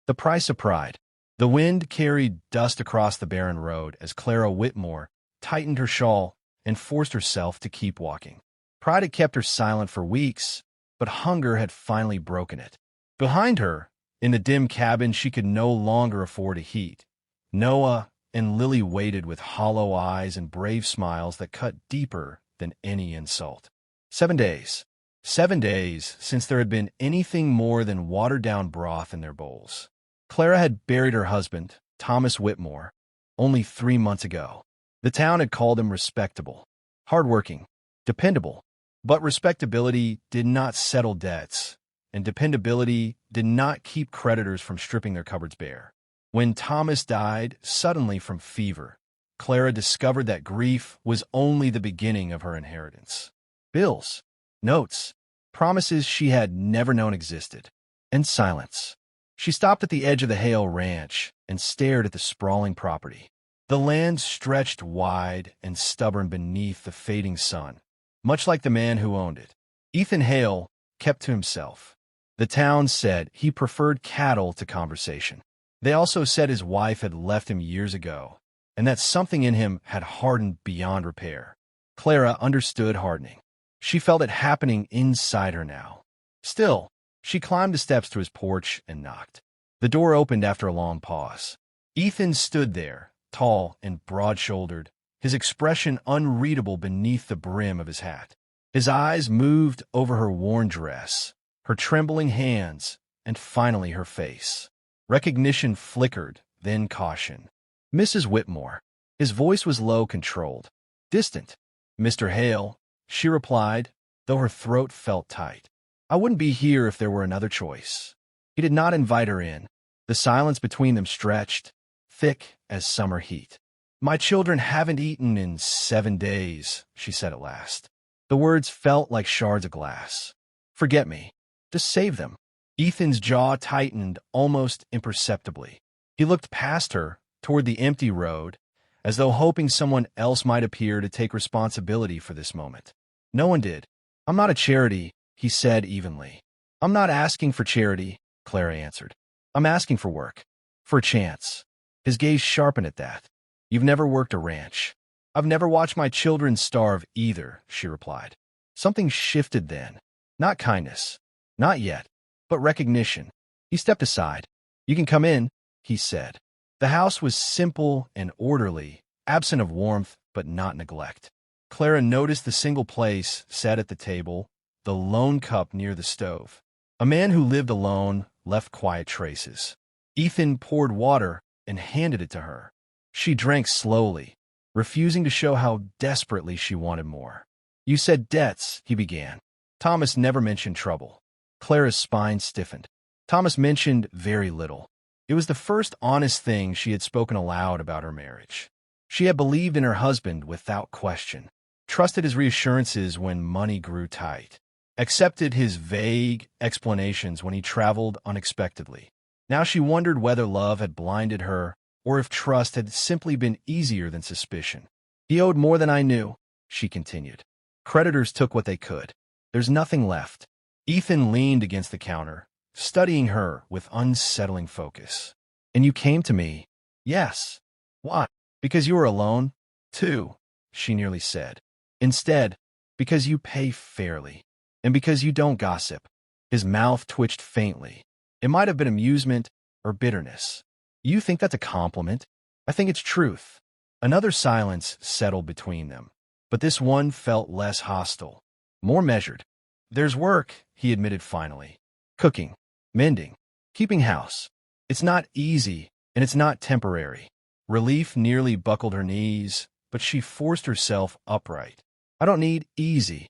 The price of pride. The wind carried dust across the barren road as Clara Whitmore tightened her shawl and forced herself to keep walking. Pride had kept her silent for weeks, but hunger had finally broken it. Behind her, in the dim cabin she could no longer afford a heat, Noah and Lily waited with hollow eyes and brave smiles that cut deeper than any insult. 7 days. 7 days since there had been anything more than watered-down broth in their bowls. Clara had buried her husband, Thomas Whitmore, only 3 months ago. The town had called him respectable, hardworking, dependable. But respectability did not settle debts, and dependability did not keep creditors from stripping their cupboards bare. When Thomas died suddenly from fever, Clara discovered that grief was only the beginning of her inheritance. Bills, notes, promises she had never known existed, and silence. She stopped at the edge of the Hale ranch and stared at the sprawling property. The land stretched wide and stubborn beneath the fading sun, much like the man who owned it. Ethan Hale kept to himself. The town said he preferred cattle to conversation. They also said his wife had left him years ago, and that something in him had hardened beyond repair. Clara understood hardening. She felt it happening inside her now. Still, she climbed the steps to his porch and knocked. The door opened after a long pause. Ethan stood there, tall and broad-shouldered, his expression unreadable beneath the brim of his hat. His eyes moved over her worn dress, her trembling hands, and finally her face. Recognition flickered, then caution. Mrs. Whitmore. His voice was low, controlled, distant. Mr. Hale, she replied, though her throat felt tight. I wouldn't be here if there were another choice. He did not invite her in. The silence between them stretched, thick as summer heat. My children haven't eaten in 7 days, she said at last. The words felt like shards of glass. Forget me. Just save them. Ethan's jaw tightened almost imperceptibly. He looked past her, toward the empty road, as though hoping someone else might appear to take responsibility for this moment. No one did. I'm not a charity, he said evenly. I'm not asking for charity, Clara answered. I'm asking for work. For a chance. His gaze sharpened at that. You've never worked a ranch. I've never watched my children starve either, she replied. Something shifted then. Not kindness. Not yet. But recognition. He stepped aside. You can come in, he said. The house was simple and orderly, absent of warmth but not neglect. Clara noticed the single place set at the table, the lone cup near the stove. A man who lived alone left quiet traces. Ethan poured water and handed it to her. She drank slowly, refusing to show how desperately she wanted more. You said debts, he began. Thomas never mentioned trouble. Clara's spine stiffened. Thomas mentioned very little. It was the first honest thing she had spoken aloud about her marriage. She had believed in her husband without question, trusted his reassurances when money grew tight, accepted his vague explanations when he traveled unexpectedly. Now she wondered whether love had blinded her or if trust had simply been easier than suspicion. He owed more than I knew, she continued. Creditors took what they could. There's nothing left. Ethan leaned against the counter, studying her with unsettling focus. And you came to me. Yes. Why? Because you were alone? Too, she nearly said. Instead, because you pay fairly. And because you don't gossip. His mouth twitched faintly. It might have been amusement or bitterness. You think that's a compliment? I think it's truth. Another silence settled between them, but this one felt less hostile, more measured. There's work, he admitted finally. Cooking, mending, keeping house. It's not easy, and it's not temporary. Relief nearly buckled her knees, but she forced herself upright. I don't need easy.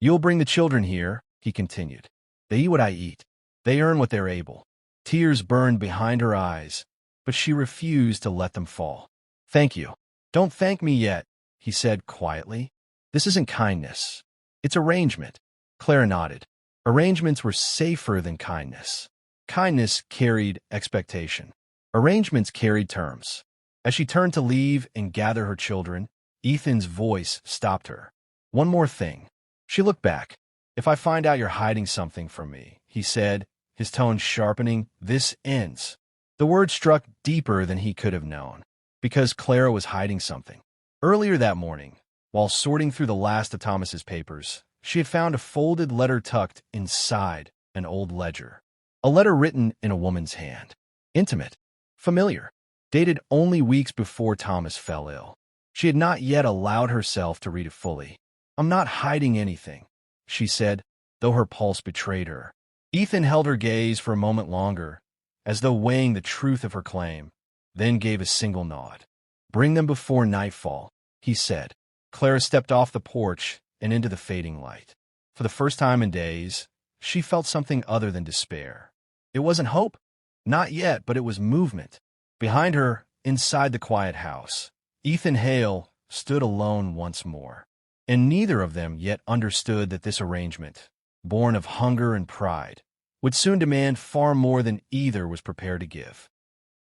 You'll bring the children here, he continued. They eat what I eat. They earn what they're able. Tears burned behind her eyes, but she refused to let them fall. Thank you. Don't thank me yet, he said quietly. This isn't kindness. It's arrangement. Clara nodded. Arrangements were safer than kindness. Kindness carried expectation. Arrangements carried terms. As she turned to leave and gather her children, Ethan's voice stopped her. One more thing. She looked back. If I find out you're hiding something from me, he said, his tone sharpening, this ends. The word struck deeper than he could have known, because Clara was hiding something. Earlier that morning, while sorting through the last of Thomas's papers, she had found a folded letter tucked inside an old ledger. A letter written in a woman's hand. Intimate, familiar, dated only weeks before Thomas fell ill. She had not yet allowed herself to read it fully. "I'm not hiding anything," she said, though her pulse betrayed her. Ethan held her gaze for a moment longer, as though weighing the truth of her claim, then gave a single nod. "Bring them before nightfall," he said. Clara stepped off the porch and into the fading light. For the first time in days, she felt something other than despair. It wasn't hope. Not yet, but it was movement. Behind her, inside the quiet house, Ethan Hale stood alone once more. And neither of them yet understood that this arrangement, born of hunger and pride, would soon demand far more than either was prepared to give.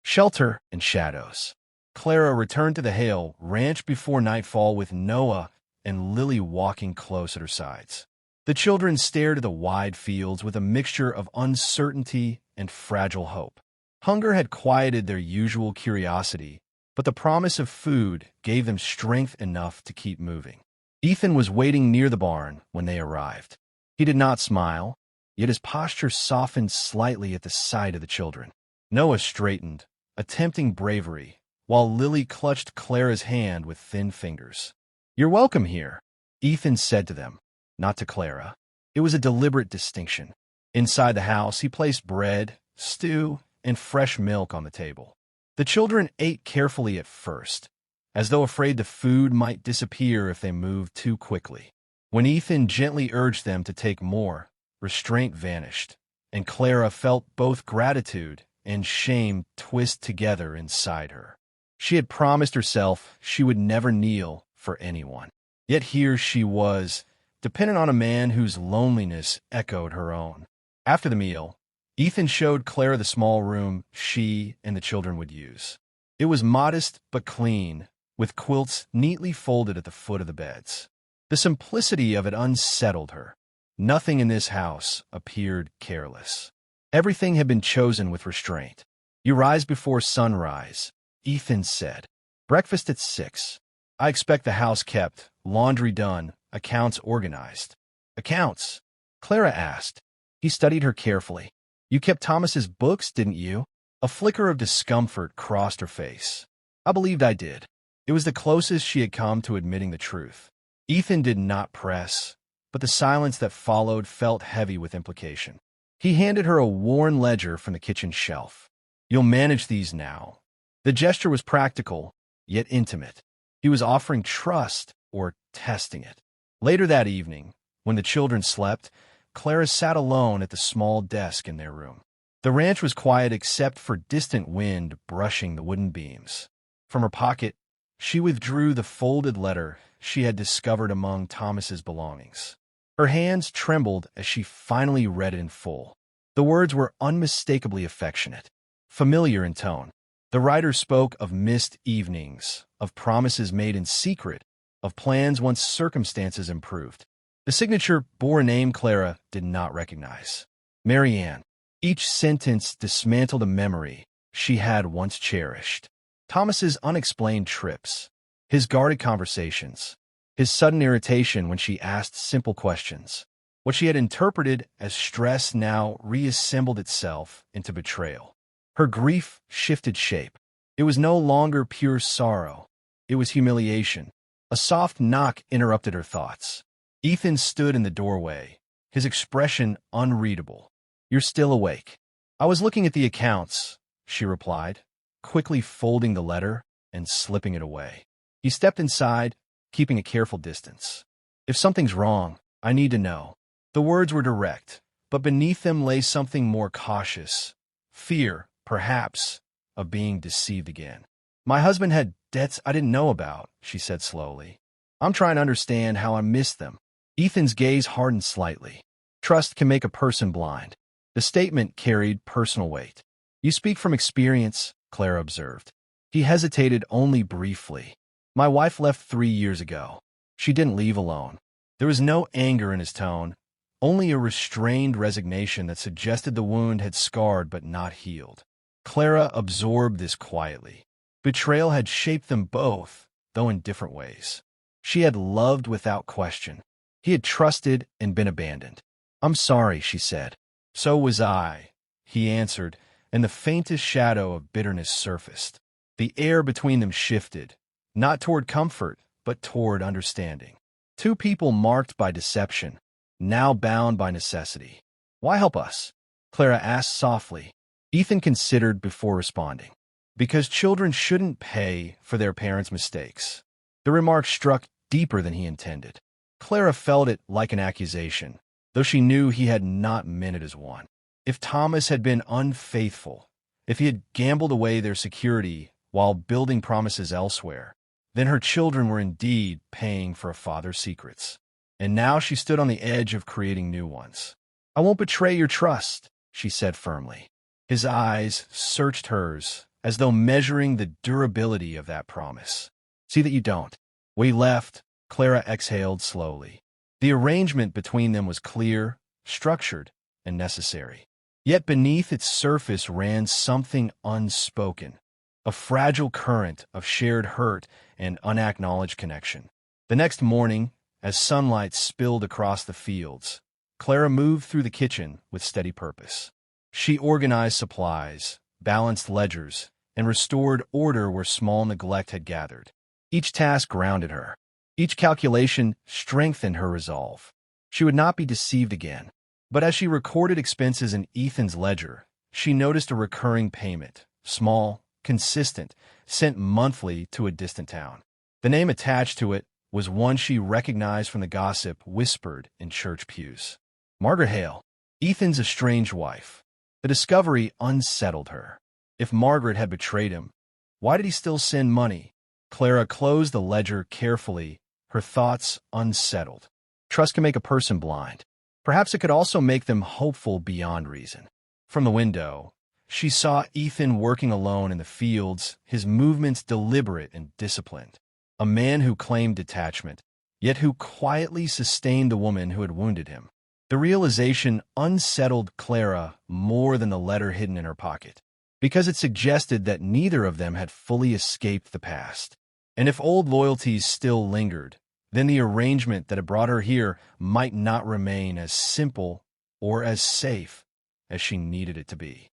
Shelter and shadows. Clara returned to the Hale ranch before nightfall with Noah and Lily walking close at her sides. The children stared at the wide fields with a mixture of uncertainty and fragile hope. Hunger had quieted their usual curiosity, but the promise of food gave them strength enough to keep moving. Ethan was waiting near the barn when they arrived. He did not smile, yet his posture softened slightly at the sight of the children. Noah straightened, attempting bravery, while Lily clutched Clara's hand with thin fingers. "You're welcome here," Ethan said to them, not to Clara. It was a deliberate distinction. Inside the house, he placed bread, stew, and fresh milk on the table. The children ate carefully at first, as though afraid the food might disappear if they moved too quickly. When Ethan gently urged them to take more, restraint vanished, and Clara felt both gratitude and shame twist together inside her. She had promised herself she would never kneel for anyone. Yet here she was, dependent on a man whose loneliness echoed her own. After the meal, Ethan showed Clara the small room she and the children would use. It was modest but clean, with quilts neatly folded at the foot of the beds. The simplicity of it unsettled her. Nothing in this house appeared careless. Everything had been chosen with restraint. "You rise before sunrise," Ethan said. "Breakfast at 6. I expect the house kept, laundry done, accounts organized." "Accounts?" Clara asked. He studied her carefully. "You kept Thomas's books, didn't you?" A flicker of discomfort crossed her face. "I believed I did." It was the closest she had come to admitting the truth. Ethan did not press, but the silence that followed felt heavy with implication. He handed her a worn ledger from the kitchen shelf. "You'll manage these now." The gesture was practical, yet intimate. He was offering trust or testing it. Later that evening, when the children slept, Clara sat alone at the small desk in their room. The ranch was quiet except for distant wind brushing the wooden beams. From her pocket, she withdrew the folded letter she had discovered among Thomas's belongings. Her hands trembled as she finally read it in full. The words were unmistakably affectionate, familiar in tone. The writer spoke of missed evenings, of promises made in secret, of plans once circumstances improved. The signature bore a name Clara did not recognize. Marianne. Each sentence dismantled a memory she had once cherished. Thomas's unexplained trips, his guarded conversations, his sudden irritation when she asked simple questions. What she had interpreted as stress now reassembled itself into betrayal. Her grief shifted shape. It was no longer pure sorrow. It was humiliation. A soft knock interrupted her thoughts. Ethan stood in the doorway, his expression unreadable. "You're still awake." "I was looking at the accounts," she replied, quickly folding the letter and slipping it away. He stepped inside, keeping a careful distance. "If something's wrong, I need to know." The words were direct, but beneath them lay something more cautious. Fear, perhaps, of being deceived again. "My husband had debts I didn't know about," she said slowly. "I'm trying to understand how I missed them." Ethan's gaze hardened slightly. Trust can make a person blind. The statement carried personal weight. "You speak from experience," Clara observed. He hesitated only briefly. "My wife left 3 years ago. She didn't leave alone." There was no anger in his tone, only a restrained resignation that suggested the wound had scarred but not healed. Clara absorbed this quietly. Betrayal had shaped them both, though in different ways. She had loved without question. He had trusted and been abandoned. "I'm sorry," she said. "So was I," he answered, and the faintest shadow of bitterness surfaced. The air between them shifted, not toward comfort, but toward understanding. Two people marked by deception, now bound by necessity. "Why help us?" Clara asked softly. Ethan considered before responding. "Because children shouldn't pay for their parents' mistakes." The remark struck deeper than he intended. Clara felt it like an accusation, though she knew he had not meant it as one. If Thomas had been unfaithful, if he had gambled away their security while building promises elsewhere, then her children were indeed paying for a father's secrets. And now she stood on the edge of creating new ones. "I won't betray your trust," she said firmly. His eyes searched hers, as though measuring the durability of that promise. "See that you don't." We left, Clara exhaled slowly. The arrangement between them was clear, structured, and necessary. Yet beneath its surface ran something unspoken, a fragile current of shared hurt and unacknowledged connection. The next morning, as sunlight spilled across the fields, Clara moved through the kitchen with steady purpose. She organized supplies, balanced ledgers, and restored order where small neglect had gathered. Each task grounded her. Each calculation strengthened her resolve. She would not be deceived again. But as she recorded expenses in Ethan's ledger, she noticed a recurring payment, small, consistent, sent monthly to a distant town. The name attached to it was one she recognized from the gossip whispered in church pews. Margaret Hale, Ethan's estranged wife. The discovery unsettled her. If Margaret had betrayed him, why did he still send money? Clara closed the ledger carefully, her thoughts unsettled. Trust can make a person blind. Perhaps it could also make them hopeful beyond reason. From the window, she saw Ethan working alone in the fields, his movements deliberate and disciplined. A man who claimed detachment, yet who quietly sustained the woman who had wounded him. The realization unsettled Clara more than the letter hidden in her pocket, because it suggested that neither of them had fully escaped the past. And if old loyalties still lingered, then the arrangement that had brought her here might not remain as simple or as safe as she needed it to be.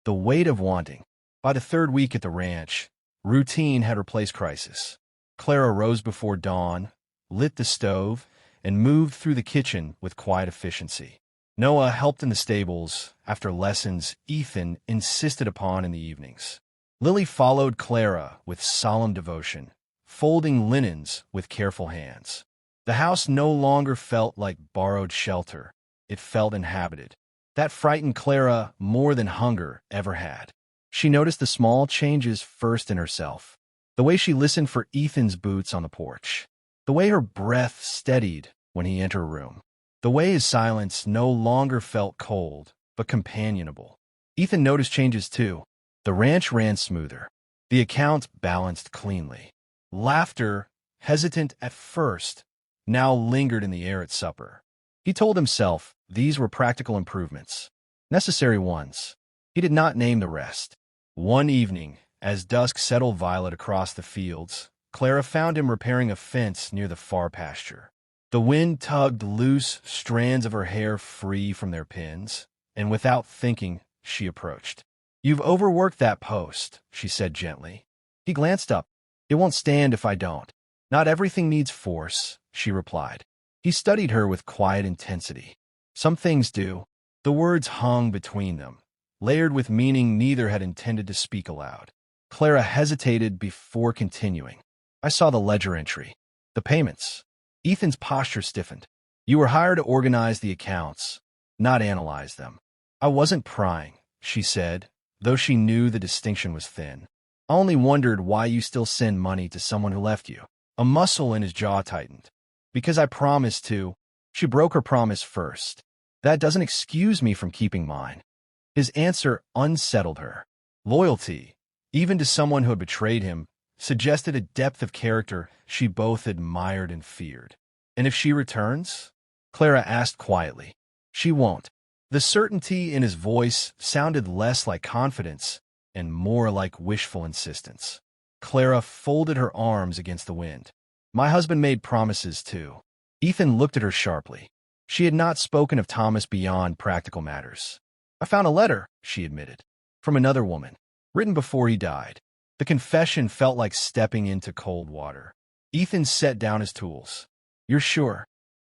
The weight of wanting. By the third week at the ranch, routine had replaced crisis. Clara rose before dawn, lit the stove, and moved through the kitchen with quiet efficiency. Noah helped in the stables after lessons Ethan insisted upon in the evenings. Lily followed Clara with solemn devotion, folding linens with careful hands. The house no longer felt like borrowed shelter. It felt inhabited. That frightened Clara more than hunger ever had. She noticed the small changes first in herself. The way she listened for Ethan's boots on the porch. The way her breath steadied when he entered her room. The way his silence no longer felt cold, but companionable. Ethan noticed changes too. The ranch ran smoother. The account balanced cleanly. Laughter, hesitant at first, now lingered in the air at supper. He told himself these were practical improvements, necessary ones. He did not name the rest. One evening, as dusk settled violet across the fields, Clara found him repairing a fence near the far pasture. The wind tugged loose strands of her hair free from their pins, and without thinking, she approached. "You've overworked that post," she said gently. He glanced up. "It won't stand if I don't." "Not everything needs force," she replied. He studied her with quiet intensity. "Some things do." The words hung between them, layered with meaning neither had intended to speak aloud. Clara hesitated before continuing. "I saw the ledger entry. The payments." Ethan's posture stiffened. "You were hired to organize the accounts, not analyze them." "I wasn't prying," she said, though she knew the distinction was thin. "I only wondered why you still send money to someone who left you." A muscle in his jaw tightened. "Because I promised to." She broke her promise first. "That doesn't excuse me from keeping mine." His answer unsettled her. Loyalty, even to someone who had betrayed him, suggested a depth of character she both admired and feared. "And if she returns?" Clara asked quietly. "She won't." The certainty in his voice sounded less like confidence and more like wishful insistence. Clara folded her arms against the wind. My husband made promises too. Ethan looked at her sharply. She had not spoken of Thomas beyond practical matters. I found a letter, she admitted, from another woman, written before he died. The confession felt like stepping into cold water. Ethan set down his tools. You're sure?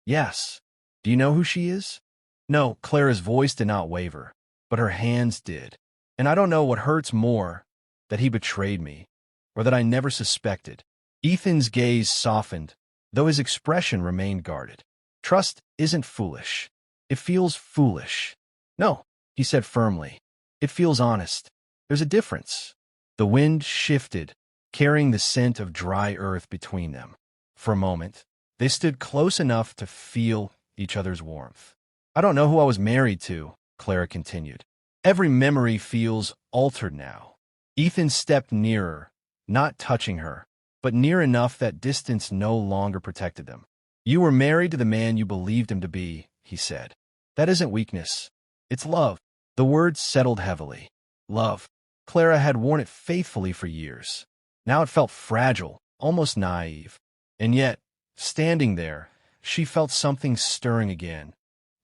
Yes. Do you know who she is? No, Clara's voice did not waver, but her hands did. And I don't know what hurts more, that he betrayed me, or that I never suspected. Ethan's gaze softened, though his expression remained guarded. Trust isn't foolish. It feels foolish. No, he said firmly. It feels honest. There's a difference. The wind shifted, carrying the scent of dry earth between them. For a moment, they stood close enough to feel each other's warmth. I don't know who I was married to, Clara continued. Every memory feels altered now. Ethan stepped nearer, not touching her, but near enough that distance no longer protected them. You were married to the man you believed him to be, he said. That isn't weakness. It's love. The words settled heavily. Love. Clara had worn it faithfully for years. Now it felt fragile, almost naive. And yet, standing there, she felt something stirring again,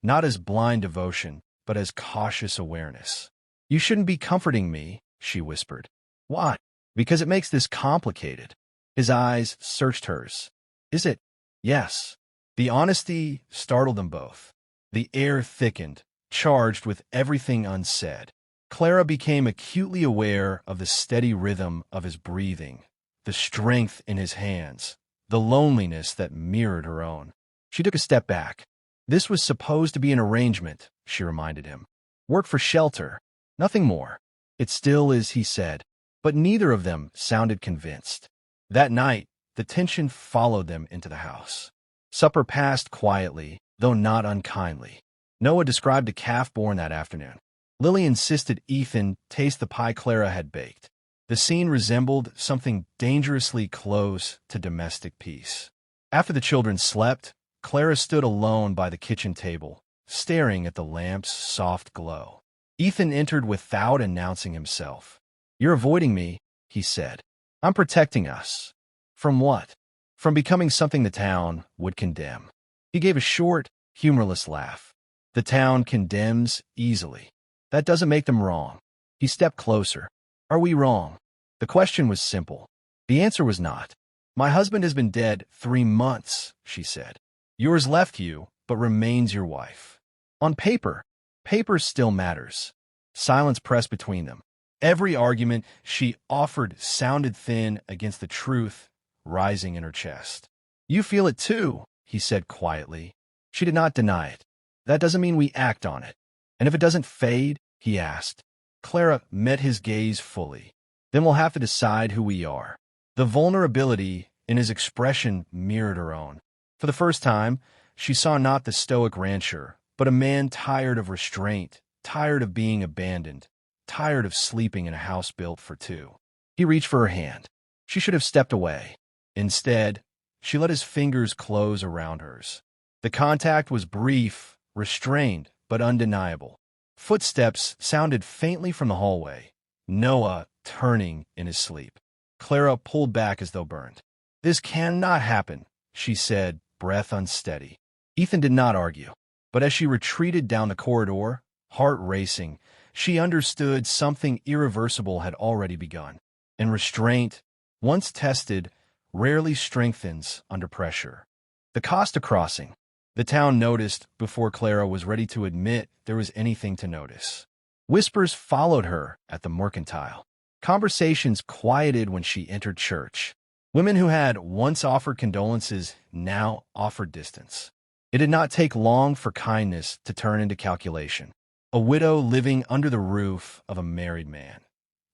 not as blind devotion, but as cautious awareness. You shouldn't be comforting me, she whispered. Why? Because it makes this complicated. His eyes searched hers. Is it? Yes. The honesty startled them both. The air thickened, charged with everything unsaid. Clara became acutely aware of the steady rhythm of his breathing, the strength in his hands, the loneliness that mirrored her own. She took a step back. This was supposed to be an arrangement, she reminded him. Work for shelter, nothing more. It still is, he said, but neither of them sounded convinced. That night, the tension followed them into the house. Supper passed quietly, though not unkindly. Noah described a calf born that afternoon. Lily insisted Ethan taste the pie Clara had baked. The scene resembled something dangerously close to domestic peace. After the children slept, Clara stood alone by the kitchen table, staring at the lamp's soft glow. Ethan entered without announcing himself. You're avoiding me, he said. I'm protecting us. From what? From becoming something the town would condemn. He gave a short, humorless laugh. The town condemns easily. That doesn't make them wrong. He stepped closer. Are we wrong? The question was simple. The answer was not. My husband has been dead 3 months, she said. Yours left you, but remains your wife. On paper, paper still matters. Silence pressed between them. Every argument she offered sounded thin against the truth rising in her chest. You feel it too, he said quietly. She did not deny it. That doesn't mean we act on it. And if it doesn't fade, he asked. Clara met his gaze fully. Then we'll have to decide who we are. The vulnerability in his expression mirrored her own. For the first time, she saw not the stoic rancher, but a man tired of restraint, tired of being abandoned, tired of sleeping in a house built for two. He reached for her hand. She should have stepped away. Instead, she let his fingers close around hers. The contact was brief, restrained, but undeniable. Footsteps sounded faintly from the hallway, Noah turning in his sleep. Clara pulled back as though burned. This cannot happen, she said, breath unsteady. Ethan did not argue, but as she retreated down the corridor, heart racing, she understood something irreversible had already begun. And restraint, once tested, rarely strengthens under pressure. The Costa crossing. The town noticed before Clara was ready to admit there was anything to notice. Whispers followed her at the mercantile. Conversations quieted when she entered church. Women who had once offered condolences now offered distance. It did not take long for kindness to turn into calculation. A widow living under the roof of a married man,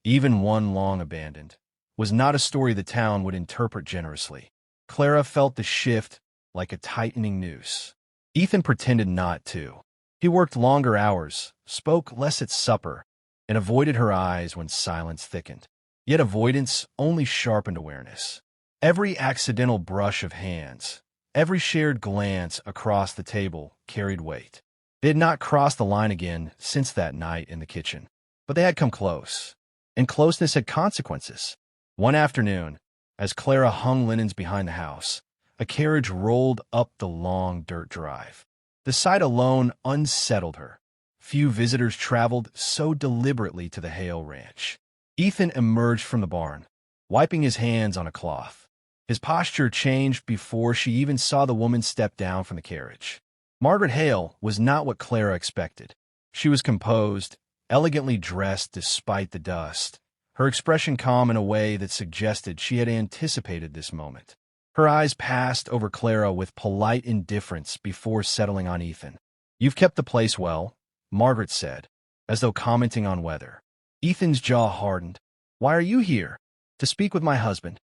even one long abandoned, was not a story the town would interpret generously. Clara felt the shift like a tightening noose. Ethan pretended not to. He worked longer hours, spoke less at supper, and avoided her eyes when silence thickened. Yet avoidance only sharpened awareness. Every accidental brush of hands, every shared glance across the table carried weight. They had not crossed the line again since that night in the kitchen, but they had come close. and closeness had consequences. One afternoon, as Clara hung linens behind the house, a carriage rolled up the long dirt drive. The sight alone unsettled her. Few visitors traveled so deliberately to the Hale ranch. Ethan emerged from the barn, wiping his hands on a cloth. His posture changed before she even saw the woman step down from the carriage. Margaret Hale was not what Clara expected. She was composed, elegantly dressed despite the dust, her expression calm in a way that suggested she had anticipated this moment. Her eyes passed over Clara with polite indifference before settling on Ethan. "You've kept the place well," Margaret said, as though commenting on weather. Ethan's jaw hardened. "Why are you here?" "To speak with my husband."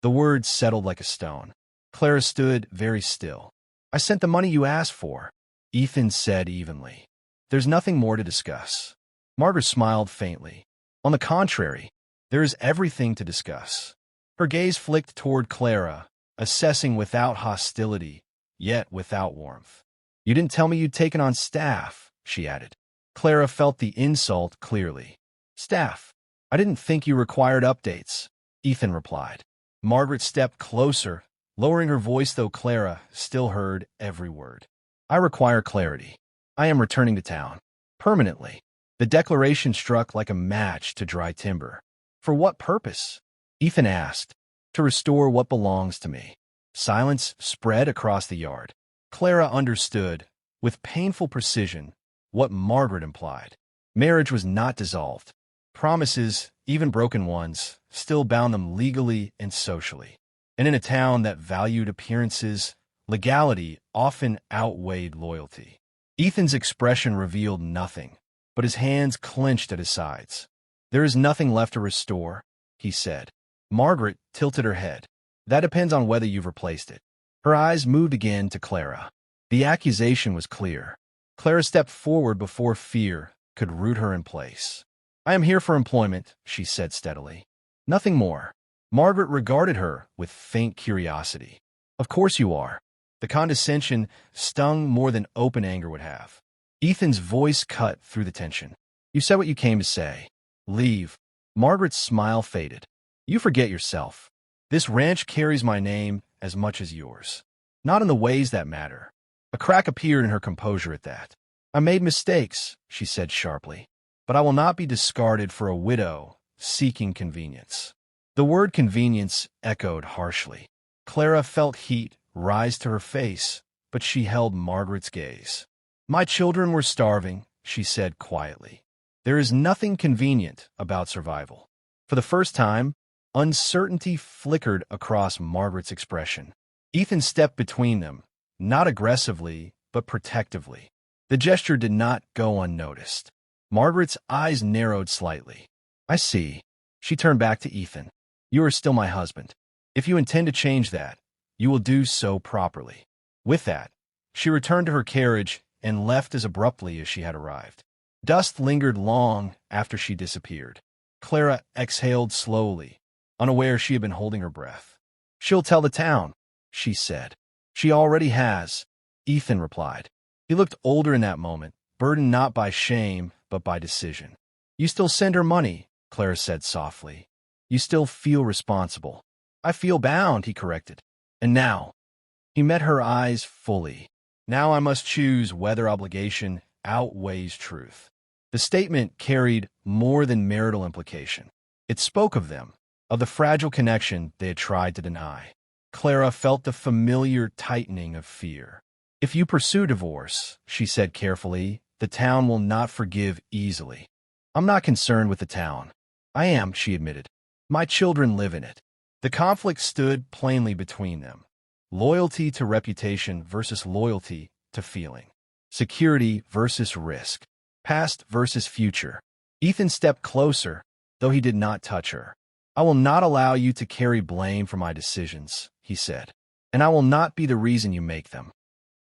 The words settled like a stone. Clara stood very still. "I sent the money you asked for," Ethan said evenly. "There's nothing more to discuss." Margaret smiled faintly. "On the contrary, there is everything to discuss." Her gaze flicked toward Clara, assessing without hostility, yet without warmth. "You didn't tell me you'd taken on staff," she added. Clara felt the insult clearly. "Staff? I didn't think you required updates," Ethan replied. Margaret stepped closer, lowering her voice though Clara still heard every word. "I require clarity. I am returning to town. Permanently." The declaration struck like a match to dry timber. "For what purpose?" Ethan asked. "To restore what belongs to me." Silence spread across the yard. Clara understood, with painful precision, what Margaret implied. Marriage was not dissolved. Promises, even broken ones, still bound them legally and socially. And in a town that valued appearances, legality often outweighed loyalty. Ethan's expression revealed nothing, but his hands clenched at his sides. "There is nothing left to restore," he said. Margaret tilted her head. "That depends on whether you've replaced it." Her eyes moved again to Clara. The accusation was clear. Clara stepped forward before fear could root her in place. "I am here for employment," she said steadily. "Nothing more." Margaret regarded her with faint curiosity. "Of course you are." The condescension stung more than open anger would have. Ethan's voice cut through the tension. "You said what you came to say. Leave." Margaret's smile faded. "You forget yourself. This ranch carries my name as much as yours. Not in the ways that matter." A crack appeared in her composure at that. "I made mistakes," she said sharply, "but I will not be discarded for a widow seeking convenience." The word convenience echoed harshly. Clara felt heat rise to her face, but she held Margaret's gaze. "My children were starving," she said quietly. "There is nothing convenient about survival." For the first time, uncertainty flickered across Margaret's expression. Ethan stepped between them, not aggressively, but protectively. The gesture did not go unnoticed. Margaret's eyes narrowed slightly. "I see." She turned back to Ethan. "You are still my husband. If you intend to change that, you will do so properly." With that, she returned to her carriage and left as abruptly as she had arrived. Dust lingered long after she disappeared. Clara exhaled slowly, unaware she had been holding her breath. "She'll tell the town," she said. "She already has," Ethan replied. He looked older in that moment, burdened not by shame, but by decision. "You still send her money," Clara said softly. "You still feel responsible." "I feel bound," he corrected. "And now?" He met her eyes fully. "Now I must choose whether obligation outweighs truth." The statement carried more than marital implication. It spoke of them, of the fragile connection they had tried to deny. Clara felt the familiar tightening of fear. "If you pursue divorce," she said carefully, "the town will not forgive easily." "I'm not concerned with the town." "I am," she admitted. "My children live in it." The conflict stood plainly between them. Loyalty to reputation versus loyalty to feeling. Security versus risk. Past versus future. Ethan stepped closer, though he did not touch her. "I will not allow you to carry blame for my decisions," he said, "and I will not be the reason you make them."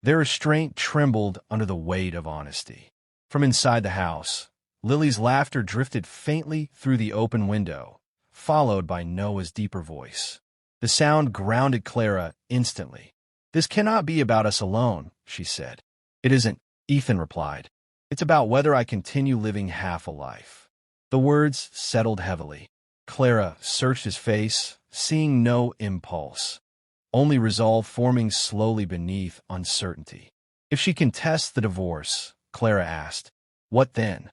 Their restraint trembled under the weight of honesty. From inside the house, Lily's laughter drifted faintly through the open window, followed by Noah's deeper voice. The sound grounded Clara instantly. "This cannot be about us alone," she said. "It isn't," Ethan replied. "It's about whether I continue living half a life." The words settled heavily. Clara searched his face, seeing no impulse, only resolve forming slowly beneath uncertainty. If she contests the divorce, Clara asked, what then?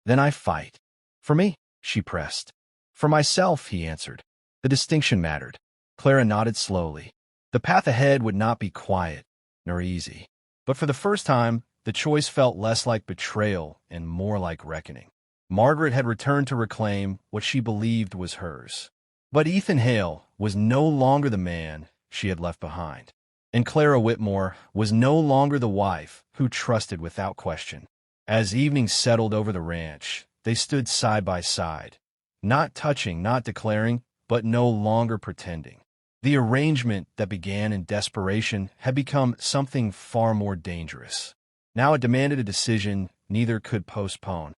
Then I fight. For me, she pressed. For myself, he answered. The distinction mattered. Clara nodded slowly. The path ahead would not be quiet, nor easy. But for the first time, the choice felt less like betrayal and more like reckoning. Margaret had returned to reclaim what she believed was hers. But Ethan Hale was no longer the man she had left behind. And Clara Whitmore was no longer the wife who trusted without question. As evening settled over the ranch, they stood side by side, not touching, not declaring, but no longer pretending. The arrangement that began in desperation had become something far more dangerous. Now it demanded a decision neither could postpone.